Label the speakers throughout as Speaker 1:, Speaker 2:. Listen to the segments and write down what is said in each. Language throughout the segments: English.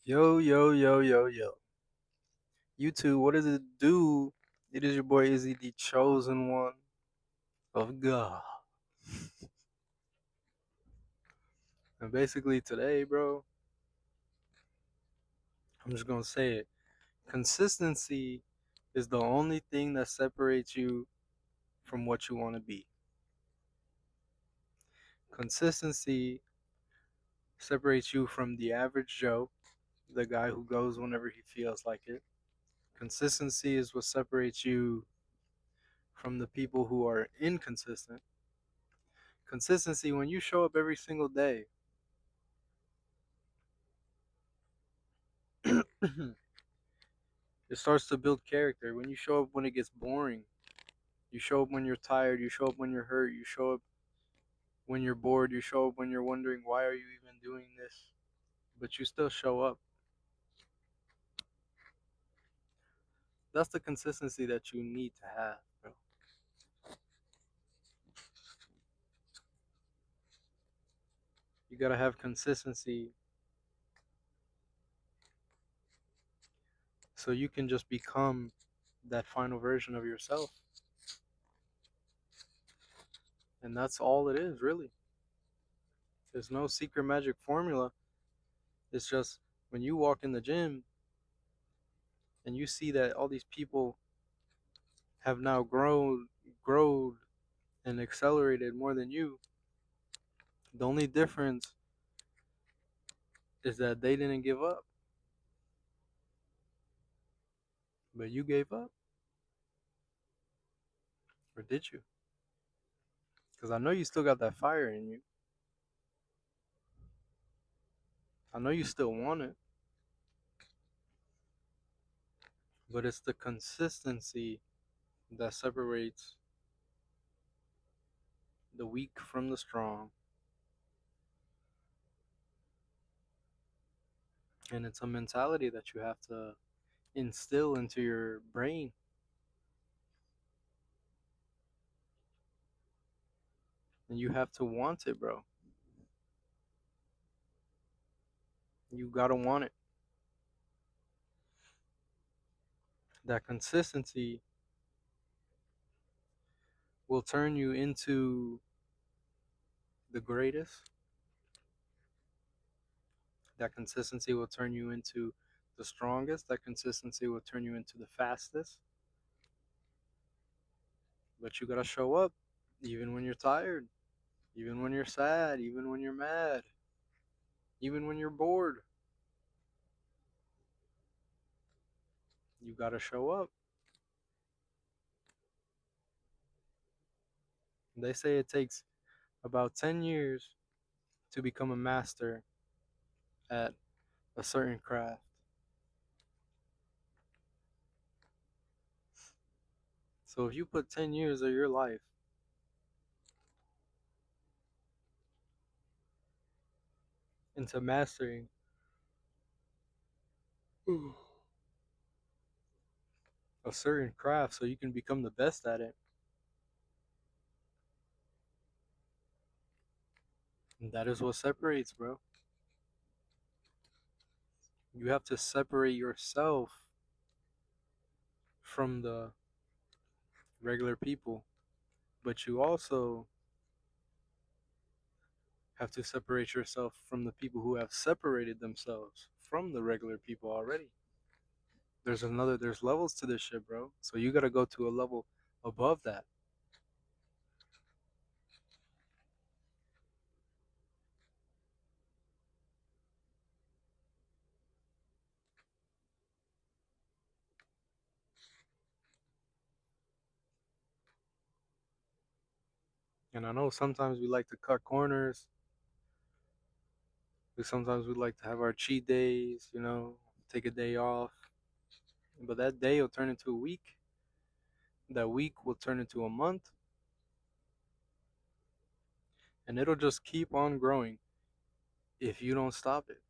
Speaker 1: Yo, yo, yo, yo, yo. YouTube, what does it do? It is your boy Izzy, the chosen one of God. And basically, today, bro, I'm just gonna say it. Consistency is the only thing that separates you from what you want to be. Consistency separates you from the average Joe, the guy who goes whenever he feels like it. Consistency is what separates you from the people who are inconsistent. Consistency, when you show up every single day, it starts to build character. When you show up when it gets boring, you show up when you're tired, you show up when you're hurt, you show up when you're bored, you show up when you're wondering why are you even doing this, but you still show up. That's the consistency that you need to have, bro. You gotta have consistency so you can just become that final version of yourself. And that's all it is, really. There's no secret magic formula. It's just when you walk in the gym and you see that all these people have now grown and accelerated more than you. The only difference is that they didn't give up, but you gave up, or did you? Because I know you still got that fire in you. I know you still want it, but it's the consistency that separates the weak from the strong, and it's a mentality that you have to instill into your brain, and you have to want it, bro. You gotta want it. That consistency will turn you into the greatest. That consistency will turn you into the strongest. That consistency will turn you into the fastest. But you gotta show up even when you're tired, even when you're sad, even when you're mad, even when you're bored. You gotta show up. They say it takes about 10 years to become a master at a certain craft. So if you put 10 years of your life into mastering a certain craft so you can become the best at it, that is what separates, bro. You have to separate yourself from the regular people, but you also have to separate yourself from the people who have separated themselves from the regular people already. There's levels to this shit, bro. So you gotta go to a level above that. And I know sometimes we like to cut corners. Sometimes we like to have our cheat days, take a day off. But that day will turn into a week. That week will turn into a month. And it'll just keep on growing if you don't stop it.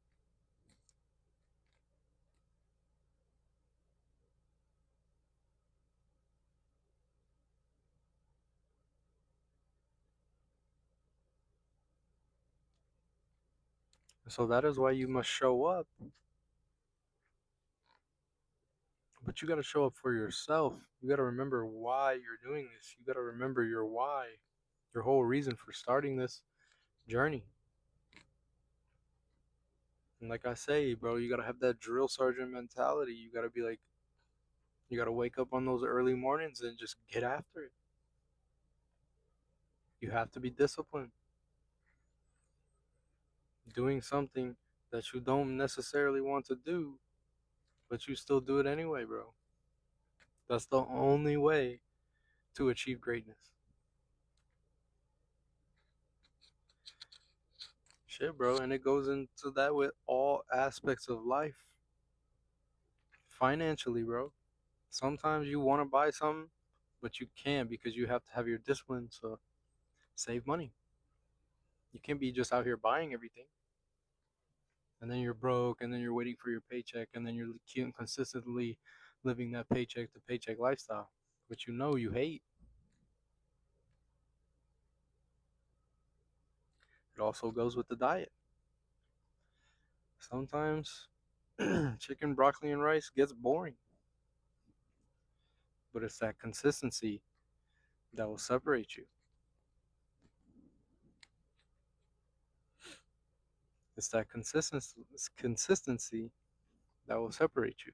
Speaker 1: So that is why you must show up But you got to show up for yourself. You got to remember why you're doing this. You got to remember your why, your whole reason for starting this journey. And like I say, bro, you got to have that drill sergeant mentality. You got to be like, you got to wake up on those early mornings and just get after it. You have to be disciplined. Doing something that you don't necessarily want to do, but you still do it anyway, bro. That's the only way to achieve greatness. Shit, bro. And it goes into that with all aspects of life. Financially, bro. Sometimes you want to buy something, but you can't because you have to have your discipline to save money. You can't be just out here buying everything. And then you're broke, and then you're waiting for your paycheck, and then you're consistently living that paycheck to paycheck lifestyle, which you know you hate. It also goes with the diet. Sometimes chicken, broccoli, and rice gets boring, but it's that consistency that will separate you. It's that consistency that will separate you.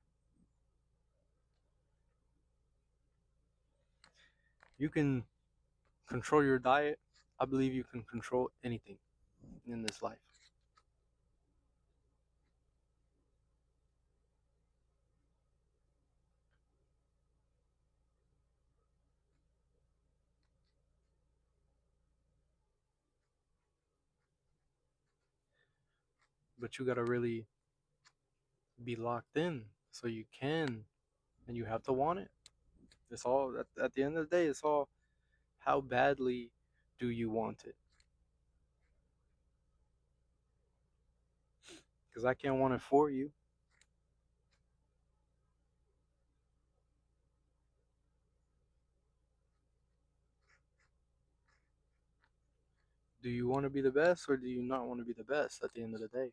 Speaker 1: You can control your diet. I believe you can control anything in this life. But you got to really be locked in so you can, and you have to want it. It's all, at the end of the day, it's all how badly do you want it? Because I can't want it for you. Do you want to be the best or do you not want to be the best at the end of the day?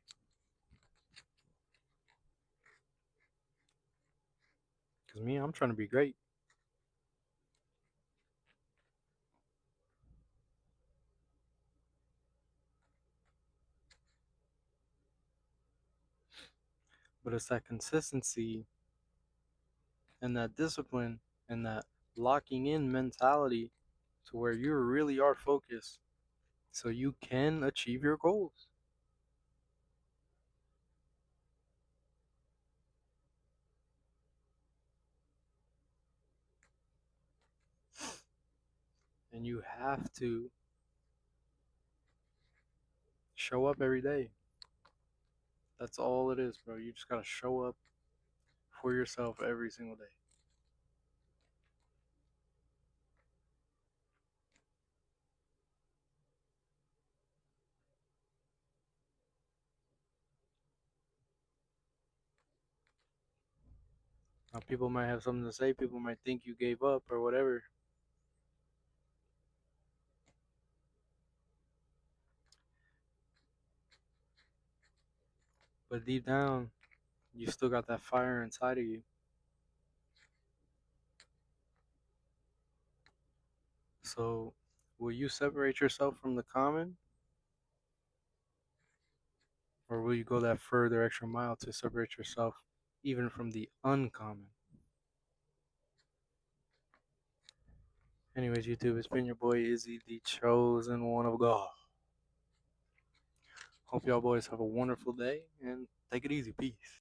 Speaker 1: Because me, I'm trying to be great. But it's that consistency and that discipline and that locking in mentality to where you really are focused so you can achieve your goals. And you have to show up every day. That's all it is, bro. You just gotta show up for yourself every single day. Now, people might have something to say, people might think you gave up or whatever. But deep down, you still got that fire inside of you. So, will you separate yourself from the common, or will you go that further extra mile to separate yourself even from the uncommon? Anyways, YouTube, it's been your boy Izzy, the chosen one of God. Hope y'all boys have a wonderful day and take it easy. Peace.